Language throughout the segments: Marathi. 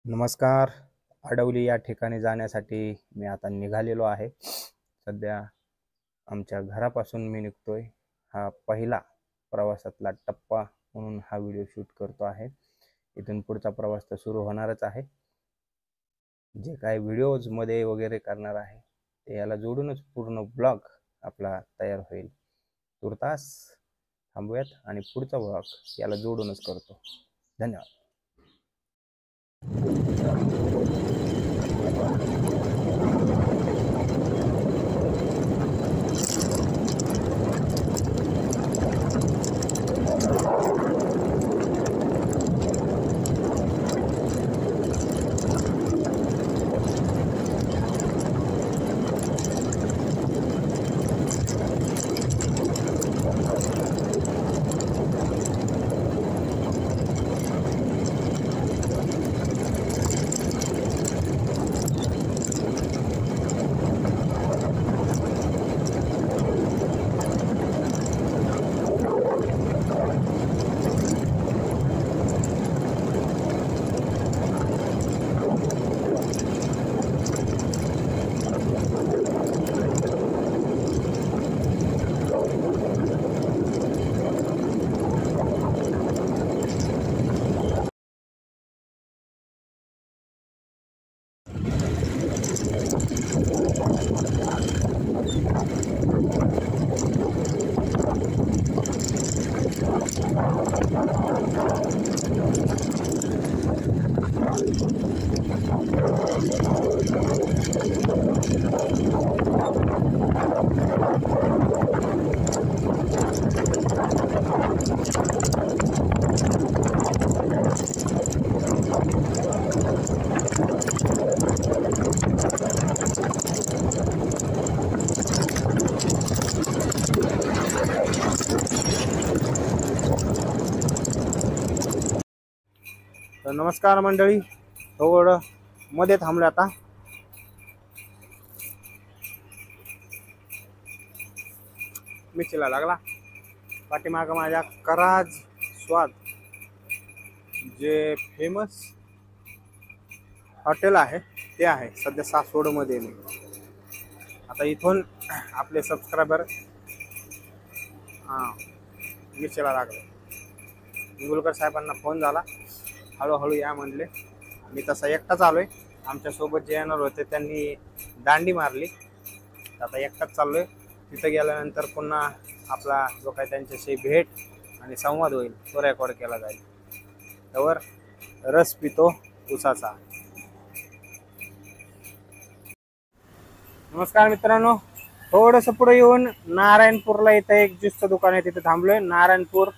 नमस्कार. आडवली या ठिकाणी जाण्यासाठी मी आता निघालेलो आहे. सध्या आमच्या घरापासून मी निघतोय. हा पहिला प्रवासातला टप्पा म्हणून हा व्हिडिओ शूट करतो आहे. इथून पुढचा प्रवास तर सुरू होणारच आहे. जे काही व्हिडिओजमध्ये वगैरे करणार आहे ते याला जोडूनच पूर्ण ब्लॉग आपला तयार होईल. तुर्तास थांबूयात आणि पुढचा ब्लॉग याला जोडूनच करतो. धन्यवाद. तर नमस्कार मंडळी. थोडं मध्ये थांबलो आता. मिरचीला लागला. पाठीमागं माझ्या कराज स्वाद जे फेमस हॉटेल आहे ते आहे. सध्या सासवडमध्ये मी आता. इथून आपले सबस्क्रायबर मिरचीला लागले. इंगुलकर साहेबांना फोन झाला, हळूहळू या म्हणले. मी तसा एकटाच आलोय. आमच्यासोबत जे येणार होते त्यांनी दांडी मारली. आता एकटाच चाललोय. तिथं गेल्यानंतर पुन्हा आपला जो काही त्यांच्याशी भेट आणि संवाद होईल तो रेकॉर्ड केला जाईल. त्यावर रस पितो उसाचा. नमस्कार मित्रांनो. थोडंसं पुढे येऊन नारायणपूरला इथं एक ज्यूसचं दुकान आहे, तिथे थांबलोय. नारायणपूर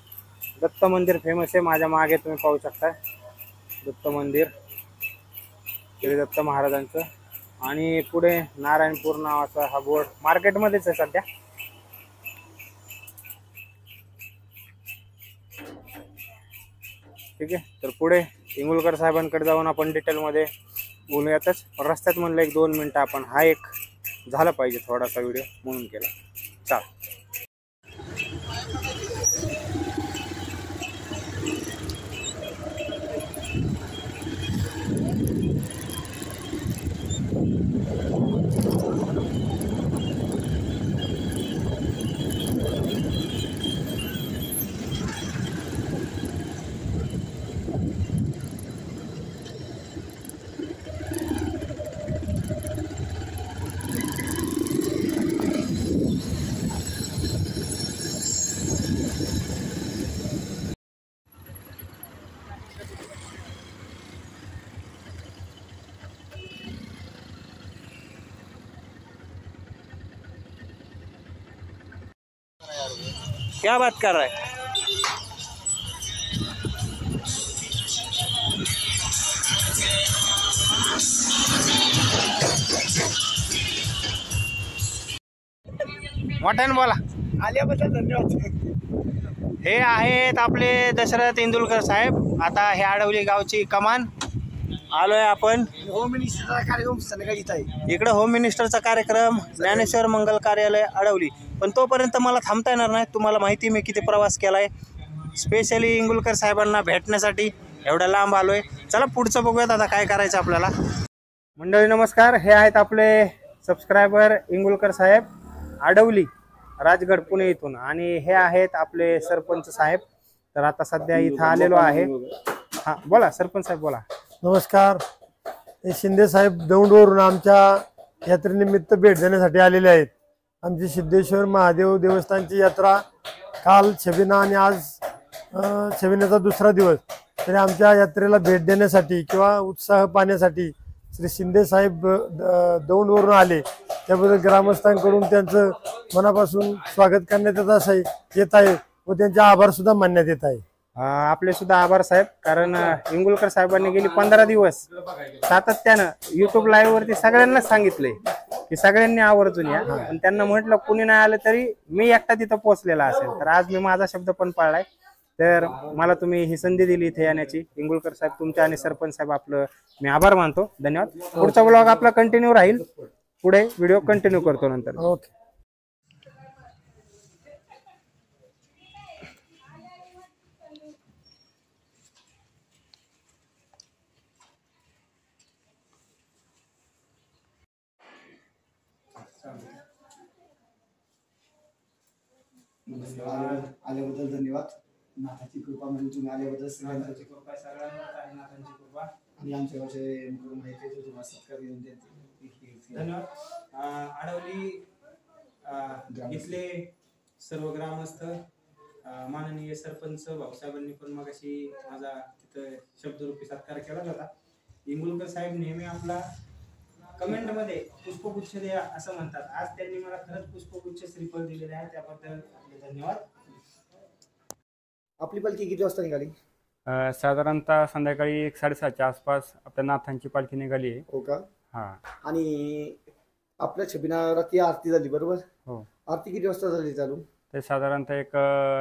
दत्त मंदिर फेमस आहे. माझ्या मागे तुम्ही पाहू शकता दत्त मंदिर, श्री दत्त महाराजांचं. आणि पुढे नारायणपूर नावाचा हा बोर्ड मार्केटमध्येच आहे सध्या. ठीक आहे. तर पुढे इंगुलकर साहेबांकडे जाऊन आपण डिटेलमध्ये बोलूयातच. रस्त्यात म्हणलं 1-2 मिनटं आपण हा एक झाला पाहिजे थोडासा व्हिडिओ म्हणून केला. चाल. क्या बात कर रहा है? मोठ्याने बोला. आल्याबद्दल धन्यवाद. हे आहेत आपले दशरथ इंदुलकर साहेब. आता हे आडवली गावची कमान आलोय आपण. होम मिनिस्टरचा कार्यक्रम संध्याकाळी इथं आहे. इकडे होम मिनिस्टरचा कार्यक्रम ज्ञानेश्वर मंगल कार्यालय आडवली. पण तोपर्यंत मला थांबता येणार नाही. तुम्हाला माहिती मी किती प्रवास केलाय. स्पेशली इंगुलकर साहेबांना भेटण्यासाठी एवढा लांब आलोय. चला पुढचं बघूयात आता काय करायचं आपल्याला. मंडळी नमस्कार, हे आहेत आपले सबस्क्रायबर इंगुलकर साहेब, आडवली, राजगड, पुणे इथून. आणि हे आहेत आपले सरपंच साहेब. तर आता सध्या इथं आलेलो आहे. हा बोला सरपंच साहेब बोला. नमस्कार. हे शिंदे साहेब दौंडवरून आमच्या यात्रेनिमित्त भेट देण्यासाठी आलेले आहेत. आमची सिद्धेश्वर महादेव देवस्थानची यात्रा काल छबिना आणि आज छबिनाचा दुसरा दिवस. तरी आमच्या यात्रेला भेट देण्यासाठी किंवा उत्साह पाहण्यासाठी श्री शिंदे साहेब दौंडवरून आले. त्याबद्दल ग्रामस्थांकडून त्यांचं मनापासून स्वागत करण्यात येत आहे व त्यांचे आभार सुद्धा मानण्यात येत आहे. आपले सुद्धा आभार साहेब, कारण इंगुलकर साहेबांनी गेली 15 दिवस सातत्यानं युट्यूब लाईव्ह वरती सगळ्यांनाच सांगितलंय की सगळ्यांनी आवर्जून या. पण त्यांना म्हटलं कुणी नाही आलं तरी मी एकटा तिथं पोहोचलेला असेल. तर आज मी माझा शब्द पण पाळलाय. तर मला तुम्ही ही संधी दिली इथे येण्याची. इंगुलकर साहेब तुमचे आणि सरपंच साहेब आपलं मी आभार मानतो. धन्यवाद. पुढचा ब्लॉग आपला कंटिन्यू राहील, पुढे व्हिडिओ कंटिन्यू करतो नंतर. ओके. आल्याबद्दल धन्यवाद. नाथाची कृपा म्हणजे तुम्ही आल्याबद्दल सगळ्यांची कृपा आणि आमच्या गावचे माहिती तुम्हाला सत्कार धन्यवाद. आडवली इथले सर्व ग्रामस्थ, माननीय सरपंच भाऊसाहेबांनी पण मगाशी माझा तिथं शब्दरूपी सत्कार केला होता. इंगुलकर साहेब नेहमी आपला कमेंट मध्ये पुष्पगुच्छ द्या असं म्हणतात. आज त्यांनी मला खरंच पुष्पगुच्छ श्रीफळ दिलेले आहे, त्याबद्दल धन्यवाद. आपली पालखी किती वाजता निघाली? साधारणतः संध्याकाळी 6:30च्या आसपास आपल्या नाथांची पालखी निघाली आहे. हो का? हा. आणि आपल्या छबिना रात्री आरती झाली बरोबर? हो. आरती किती वाजता झाली चालू? ते साधारणतः एक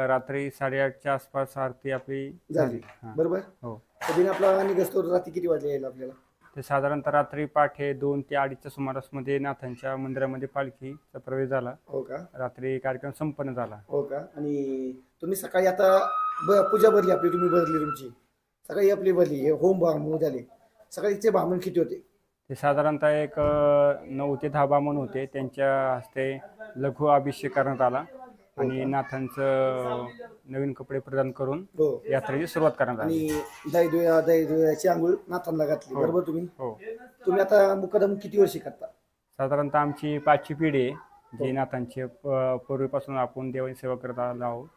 रात्री 8:30च्या आसपास आरती आपली झाली बरोबर? हो. छबिना आपला निघतो रात्री किती वाजले यायला आपल्याला? ते साधारणतः रात्री पाठे 2 ते 2:30च्या सुमारास मध्ये नाथांच्या मंदिरामध्ये पालखीचा प्रवेश झाला. हो का? रात्री कार्यक्रम संपन्न झाला. हो का? आणि तुम्ही सकाळी आता पूजा भरली आपली, तुम्ही भरली तुमची सकाळी आपली भरली, होम बामण झाले. सकाळीचे बामण किती होते? ते साधारणतः एक 9 ते 10 बामण होते. त्यांच्या हस्ते लघु अभिषेक करण्यात आला आणि नाथांचं नवीन कपडे प्रदान करून यात्रेची सुरुवात करण्यात आली. आणि दहीदुयाची आंघोळ नाथांना घातली बरोबर तुम्ही? हो. तुम्ही आता मुक्काम किती वर्षी करता? साधारणतः आमची 5वी पिढी आहे जी नाथांची पूर्वीपासून आपण देवाची सेवा करत आलो आहोत.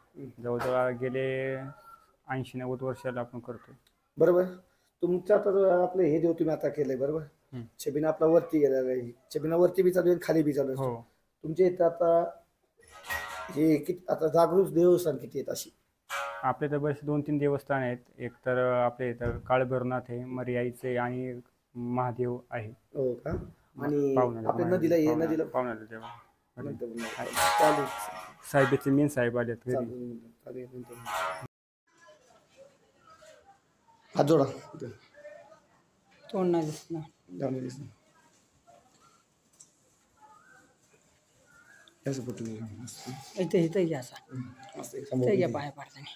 जवळजवळ गेले 80-90 वर्षाला आपण करतोय बरोबर. तुमच्या तर आपलं हे देव तुम्ही आता केलंय बरोबर. छबिना आपला वरती गेलेला आहे, छबिना वरती बी चालू आहे खाली बी चालू आहे. तुमच्या इथं आता हे किती आता जागृत देवस्थान किती आहेत अशी? आपले तर बरेच 2-3 देवस्थान आहेत. एक तर आपले इथं काळभैरवनाथ आहे, मर्याईचे आणि महादेव आहे. हो का? आणि आपल्या नदीला पाहुण्याला साहेबाचे मेन साहेब आले. हात जोडा. तोंड नाही दिसणार. इथे इथे घ्या पाया पाडताना.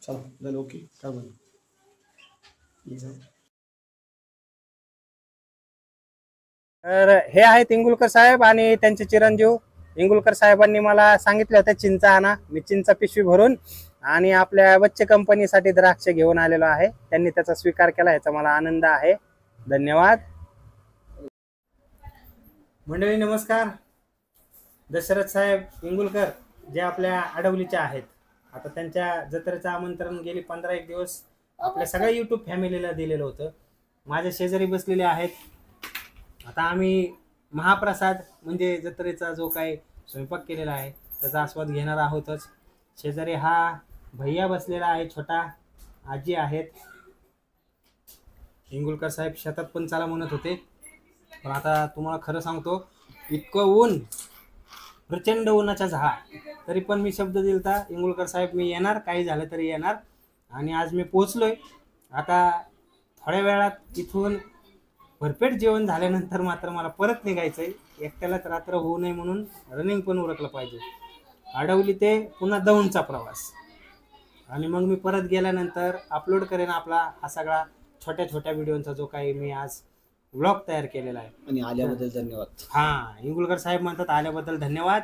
चला झालं. ओके काय बोल. तर हे आहेत इंगुलकर साहेब आणि त्यांचे चिरंजीव. इंगुलकर साहेबांनी मला सांगितलं होतं चिंचा आणा. मी चिंचा पिशवी भरून आणि आपल्या बच्चे कंपनीसाठी द्राक्ष घेऊन आलेलो आहे. त्यांनी त्याचा स्वीकार केला, याचा मला आनंद आहे. धन्यवाद. मंडळी नमस्कार. दशरथ साहेब इंगुलकर जे आपल्या आडवलीचे आहेत, आता त्यांच्या जत्रेचं आमंत्रण गेली 15-1 दिवस आपल्या सगळ्या युट्यूब फॅमिलीला दिलेलं होतं. माझ्या शेजारी बसलेले आहेत. आता आम्ही महाप्रसाद म्हणजे जत्रेचा जो काही स्वयंपाक केलेला आहे त्याचा आस्वाद घेणार आहोतच. शेजारी हा भैया बसलेला आहे, छोटा आजी आहेत. इंगुलकर साहेब शेतात पण चला म्हणत होते, पण आता तुम्हाला खरं सांगतो इतकं ऊन, प्रचंड उन्हाचा झाड, तरी पण मी शब्द दिलता इंगुलकर साहेब मी येणार, काही झालं तरी येणार. आणि आज मी पोहोचलोय. आता थोड्या वेळात इथून भरपेट जेवण झाल्यानंतर मात्र मला परत निघायचंय. एकट्यालाच रात्र होऊ नये म्हणून रनिंग पण उरकलं पाहिजे. आडवली ते पुन्हा दौंडचा प्रवास आणि मग मी परत गेल्यानंतर अपलोड करेन आपला हा सगळा छोट्या छोट्या व्हिडिओचा जो काही मी आज व्लॉग तयार केलेला आहे. आणि आल्याबद्दल धन्यवाद. हा, इंगुलकर साहेब म्हणतात आल्याबद्दल धन्यवाद.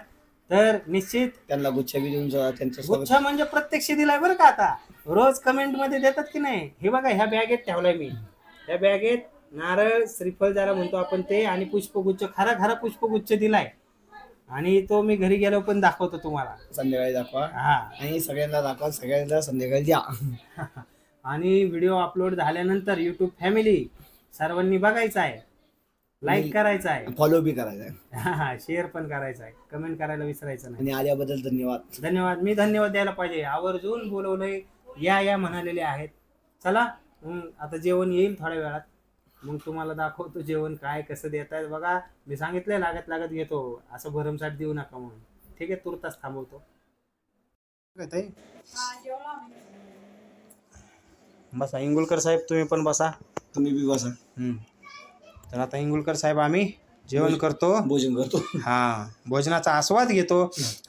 तर निश्चित त्यांना गुच्छ बी देऊन जा. त्यांचं गुच्छ म्हणजे प्रत्यक्ष दिलाय बरं का. आता रोज कमेंट मध्ये देतात की नाही. हे बघा ह्या बॅगेत ठेवलाय मी. ह्या बॅगेत नारळ श्रीफळ ज्याला म्हणतो आपण ते आणि पुष्पगुच्छ, खरा खरा पुष्पगुच्छ दिलाय. आणि तो मी घरी गेलो पण दाखवतो तुम्हाला. संध्याकाळी दाखवा. हा, आणि सगळ्यांना दाखवा, सगळ्यांना संध्याकाळी द्या. आणि व्हिडिओ अपलोड झाल्यानंतर युट्यूब फॅमिली सर्वांनी बघायचा आहे, लाईक करायचा आहे, फॉलो बी करायचा आहे, शेअर पण करायचा आहे, कमेंट करायला विसरायचं नाही. आणि आल्याबद्दल धन्यवाद. धन्यवाद. मी धन्यवाद द्यायला पाहिजे. आवर्जून बोलवलंय, या म्हणालेले आहेत. चला आता जेवण येईल थोड्या वेळात, मग तुम्हाला दाखवतो जेवण काय कसं देत आहेत. बघा मी सांगितलंय लागत लागत घेतो, असं भरमसाठ देऊ नका म्हणून. ठीक आहे, तुर्तास थांबवतो. बसा इंगुलकर साहेब, तुम्ही पण बसा. तुम्ही बी बसा. तर आता इंगुलकर साहेब आम्ही जेवण करतो, भोजन करतो. हा, भोजनाचा आस्वाद घेतो.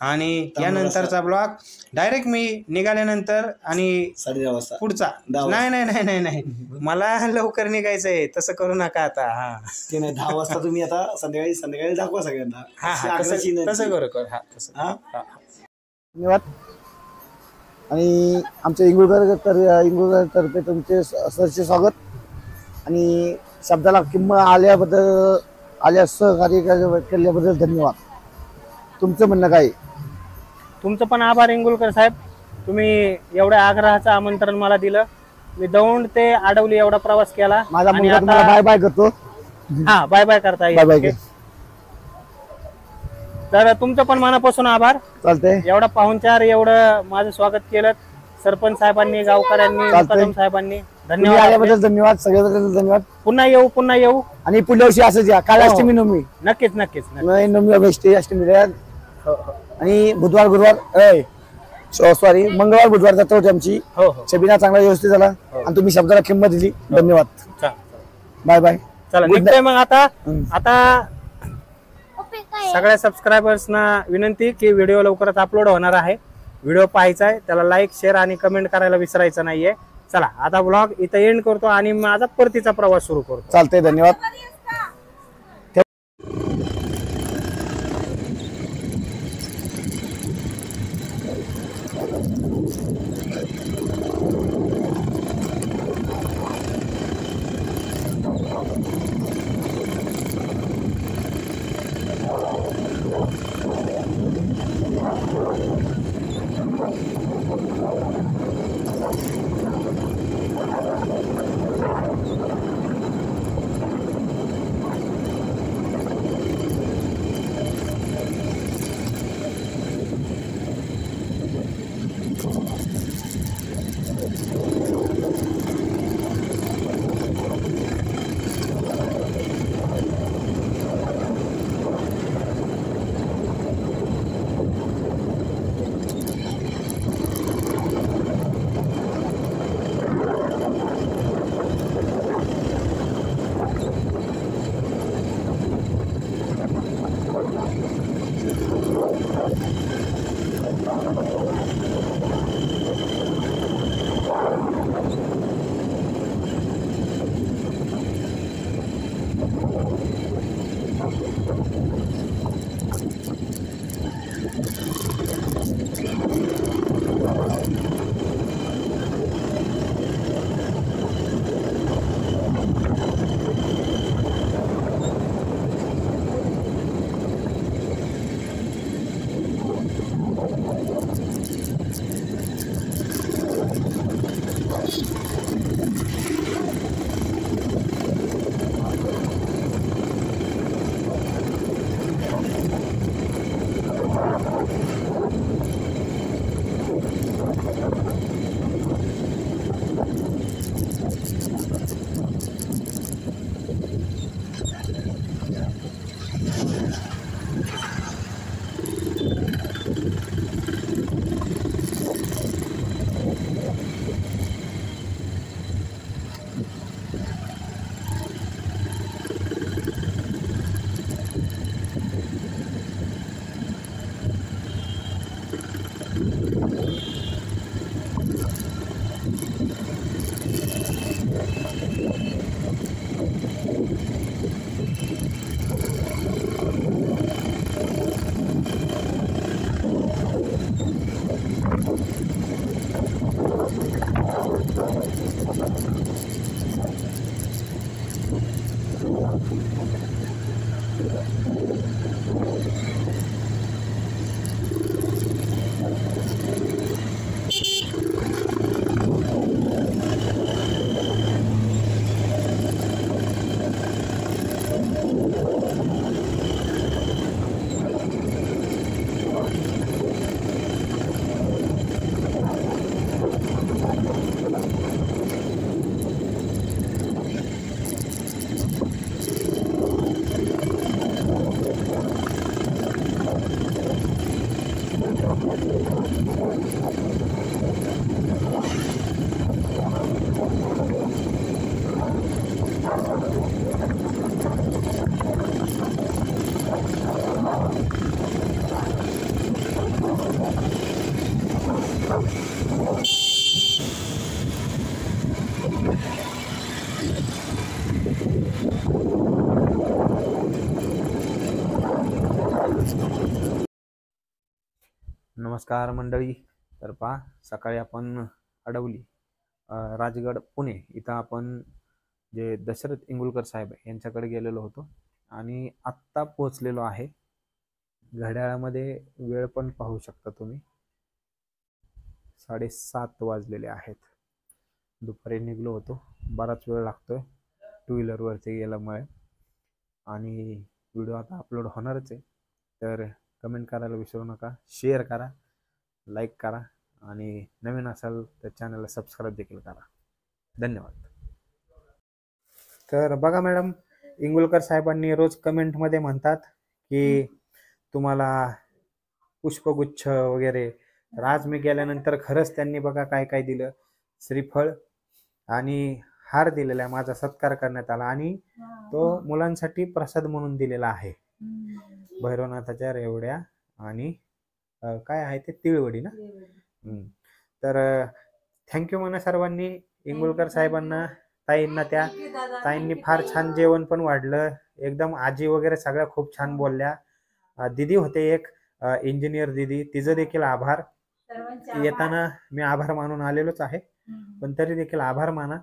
आणि यानंतरचा ब्लॉग डायरेक्ट मी निघाल्यानंतर आणि 10:30 वाजता पुढचा. नाही नाही नाही नाही नाही, मला लवकर निघायचंय, तसं करू नका आता. हा, ते नाही 10 वाजता तुम्ही आता संध्याकाळी दाखवा सगळ्यांना. तसं करू. हा, तसं. धन्यवाद. आणि आमच्या इंगुलकर तर्फे तुमचे सरचे स्वागत. आणि शब्दाला किंमत आल्या सहकार्य केल्याबद्दल धन्यवाद. तुमचं म्हणणं काय? तुमचं पण आभार इंगुलकर साहेब. तुम्ही एवढ्या आग्रहाचं आमंत्रण मला दिलं. मी दौंड ते आडवली एवढा प्रवास केला. माझा मुलगा तुम्हाला बाय बाय करतो. हा, बाय बाय करता बाय बाय. तर तुमचं पण मनापासून आभार. चालतंय. एवढा पाहुणचार, एवढं माझं स्वागत केलं सरपंच साहेबांनी, गावकऱ्यांनी, कदम साहेबांनी. धन्यवाद. आल्याबद्दल धन्यवाद. सगळ्यांबद्दल धन्यवाद. पुन्हा येऊ. आणि पुढल्या वर्षी असंच या. काल अष्टमी नवमी. नक्कीच. नवमी अष्टमी आणि मंगळवार बुधवार जातो होती आमची. छबिना चांगला व्यवस्थित झाला आणि तुम्ही शब्दाला किंमत दिली. धन्यवाद. Bye bye. चला निघतोय मग. आता सगळ्या सबस्क्रायबर्सना विनंती की व्हिडिओ लवकरच अपलोड होणार आहे. व्हिडिओ पाहायचा आहे, त्याला लाईक, शेअर आणि कमेंट करायला विसरायचं नाहीये. चला आता ब्लॉग इथं एंड करतो आणि माझा परतीचा प्रवास सुरू करतो. चालतंय. धन्यवाद. नमस्कार मंडळी. तर पहा, सकाळी आपण अडवली राजगड पुणे इथं आपण जे दशरथ इंगुलकर साहेब यांच्याकडे गेलेलो होतो आणि आत्ता पोहोचलेलो आहे. घड्याळामध्ये वेळ पण पाहू शकता तुम्ही, 7:30 वाजलेले आहेत. दुपारी निघलो होतो, बराच वेळ लागतोय टू व्हीलरवरती गेल्यामुळे आणि व्हिडिओ आता अपलोड होणारच आहे. तर कमेंट करायला विसरू नका, शेअर करा, लाईक करा आणि नवीन असाल तर चॅनलला सबस्क्राईब देखील करा. धन्यवाद. तर बघा मॅडम, इंगुलकर साहेबांनी रोज कमेंटमध्ये म्हणतात की तुम्हाला पुष्पगुच्छ वगैरे, तर आज मी गेल्यानंतर खरंच त्यांनी बघा काय काय दिलं. श्रीफळ आणि हार दिलेला आहे, माझा सत्कार करण्यात आला आणि तो मुलांसाठी प्रसाद म्हणून दिलेला आहे. भैरवनाथाच्या रेवड्या आणि काय आहे ते तिळवडी ना. तर थँक्यू म्हणा सर्वांनी इंगुलकर साहेबांना, ताईंना. त्या ताईंनी फार छान जेवण पण वाढलं एकदम. आजी वगैरे सगळ्या खूप छान बोलल्या. दिदी होते एक इंजिनियर दिदी, तिचं देखील आभार. येताना मी आभार मानून आलेलोच आहे, पण तरी देखील आभार माना.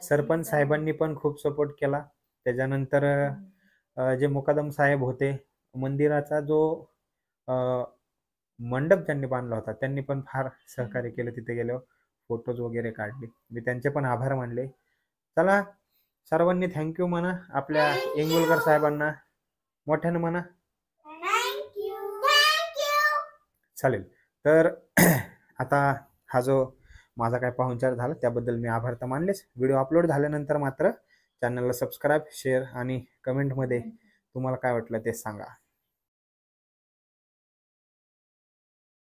सरपंच साहेबांनी पण खूप सपोर्ट केला. त्याच्यानंतर जे मुकादम साहेब होते, मंदिराचा जो मंडप त्यांनी बांधला होता, त्यांनी पण फार सहकार्य केलं. तिथे गेल्यावर फोटोज वगैरे काढले, मी त्यांचे पण आभार मानले. चला सर्वांनी थँक्यू म्हणा आपल्या इंगुलकर साहेबांना, मोठ्यानं म्हणा. चालेल. तर आता हा जो माझा काय पाहुणचार झाला त्याबद्दल मी आभार तर मानलेच. व्हिडिओ अपलोड झाल्यानंतर मात्र चॅनलला सबस्क्राईब, शेअर आणि कमेंटमध्ये तुम्हाला काय वाटलं ते सांगा.